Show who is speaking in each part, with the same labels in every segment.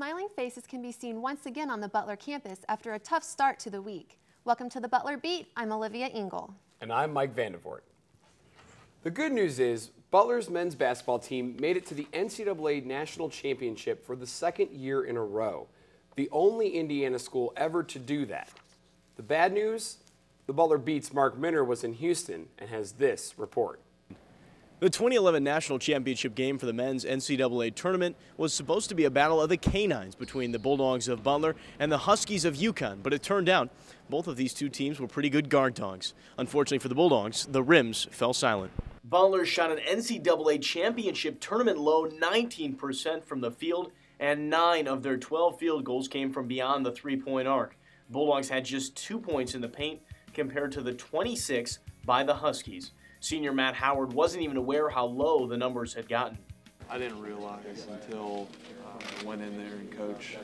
Speaker 1: Smiling faces can be seen once again on the Butler campus after a tough start to the week. Welcome to the Butler Beat. I'm Olivia Engel.
Speaker 2: And I'm Mike Vandevort. The good news is Butler's men's basketball team made it to the NCAA National Championship for the second year in a row, the only Indiana school ever to do that. The bad news? The Butler Beat's Mark Minner was in Houston and has this report.
Speaker 3: The 2011 National Championship game for the men's NCAA tournament was supposed to be a battle of the canines between the Bulldogs of Butler and the Huskies of UConn, but it turned out both of these two teams were pretty good guard dogs. Unfortunately for the Bulldogs, the rims fell silent. Butler shot an NCAA Championship tournament low 19% from the field, and 9 of their 12 field goals came from beyond the three-point arc. Bulldogs had just 2 points in the paint compared to the 26 by the Huskies. Senior Matt Howard wasn't even aware how low the numbers had gotten.
Speaker 4: I didn't realize until I went in there and coach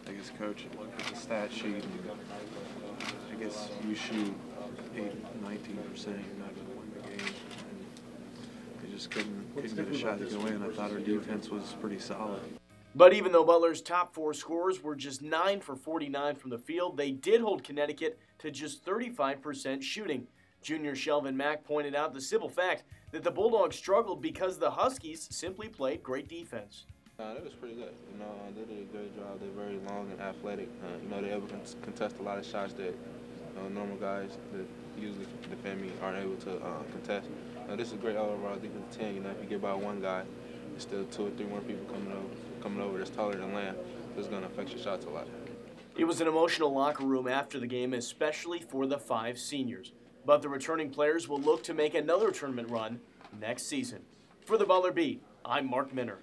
Speaker 4: looked at the stat sheet, and I guess you shoot 19%, you're not going to win the game. And they just couldn't get a shot to go in. I thought our defense was pretty solid.
Speaker 3: But even though Butler's top 4 scorers were just 9 for 49 from the field, they did hold Connecticut to just 35% shooting. Junior Shelvin Mack pointed out the simple fact that the Bulldogs struggled because the Huskies simply played great defense.
Speaker 5: That was pretty good. They did a great job. They're very long and athletic. They able to contest a lot of shots that normal guys that usually defend me aren't able to contest. This is a great overall defensive team. If you get by one guy, there's still 2 or 3 more people coming over that's taller than Lamb. So it's going to affect your shots a lot.
Speaker 3: It was an emotional locker room after the game, especially for the 5 seniors. But the returning players will look to make another tournament run next season. For the Butler Beat, I'm Mark Minner.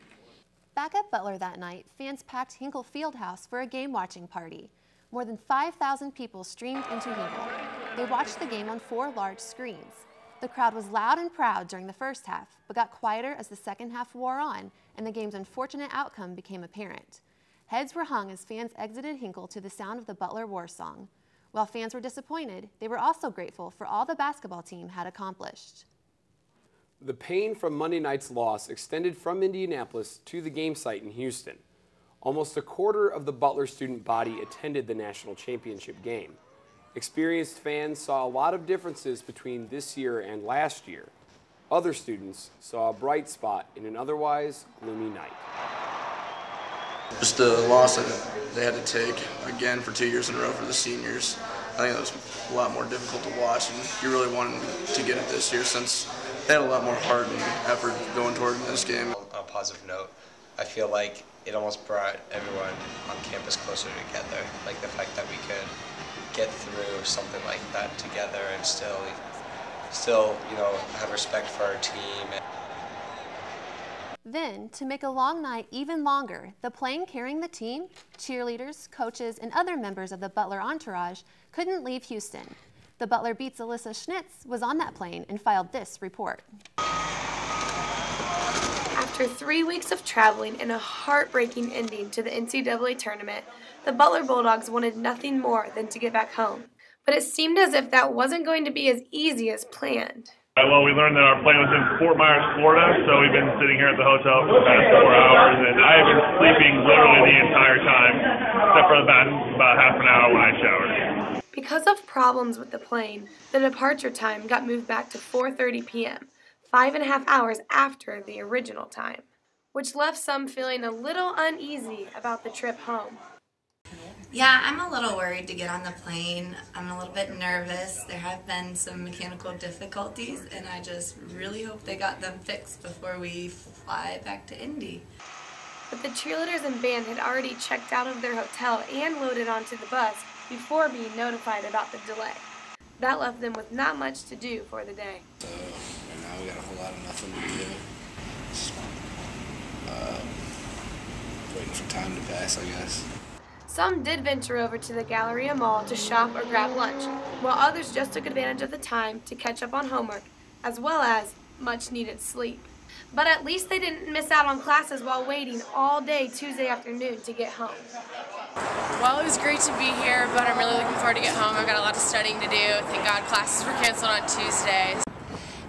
Speaker 1: Back at Butler that night, fans packed Hinkle Fieldhouse for a game-watching party. More than 5,000 people streamed into Hinkle. They watched the game on 4 large screens. The crowd was loud and proud during the first half, but got quieter as the second half wore on and the game's unfortunate outcome became apparent. Heads were hung as fans exited Hinkle to the sound of the Butler War Song. While fans were disappointed, they were also grateful for all the basketball team had accomplished.
Speaker 2: The pain from Monday night's loss extended from Indianapolis to the game site in Houston. Almost a quarter of the Butler student body attended the national championship game. Experienced fans saw a lot of differences between this year and last year. Other students saw a bright spot in an otherwise gloomy night.
Speaker 6: Just the loss that they had to take again for 2 years in a row for the seniors. I think that was a lot more difficult to watch, and you really wanted to get it this year since they had a lot more heart and effort going toward this game.
Speaker 7: On a positive note, I feel like it almost brought everyone on campus closer together. Like the fact that we could get through something like that together and still have respect for our team.
Speaker 1: Then, to make a long night even longer, the plane carrying the team, cheerleaders, coaches, and other members of the Butler entourage couldn't leave Houston. The Butler Beat's Alyssa Schnitz was on that plane and filed this report.
Speaker 8: After 3 weeks of traveling and a heartbreaking ending to the NCAA tournament, the Butler Bulldogs wanted nothing more than to get back home. But it seemed as if that wasn't going to be as easy as planned.
Speaker 9: Well, we learned that our plane was in Fort Myers, Florida, so we've been sitting here at the hotel for the past 4 hours, and I have been sleeping literally the entire time, except for about half an hour when I showered.
Speaker 8: Because of problems with the plane, the departure time got moved back to 4:30 p.m., 5.5 hours after the original time, which left some feeling a little uneasy about the trip home.
Speaker 10: Yeah, I'm a little worried to get on the plane. I'm a little bit nervous. There have been some mechanical difficulties, and I just really hope they got them fixed before we fly back to Indy.
Speaker 8: But the cheerleaders and band had already checked out of their hotel and loaded onto the bus before being notified about the delay. That left them with not much to do for the day.
Speaker 6: So right now we got a whole lot of nothing to do. Just, waiting for time to pass, I guess.
Speaker 8: Some did venture over to the Galleria Mall to shop or grab lunch, while others just took advantage of the time to catch up on homework, as well as much-needed sleep. But at least they didn't miss out on classes while waiting all day Tuesday afternoon to get home.
Speaker 11: Well, it was great to be here, but I'm really looking forward to get home. I've got a lot of studying to do. Thank God classes were canceled on Tuesdays.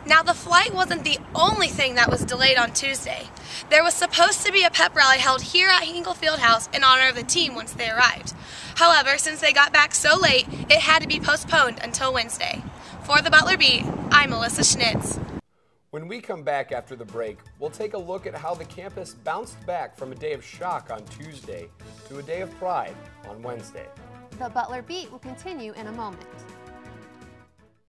Speaker 8: Now, the flight wasn't the only thing that was delayed on Tuesday. There was supposed to be a pep rally held here at Hinkle Fieldhouse in honor of the team once they arrived. However, since they got back so late, it had to be postponed until Wednesday. For the Butler Beat, I'm Melissa Schnitz.
Speaker 2: When we come back after the break, we'll take a look at how the campus bounced back from a day of shock on Tuesday to a day of pride on Wednesday.
Speaker 1: The Butler Beat will continue in a moment.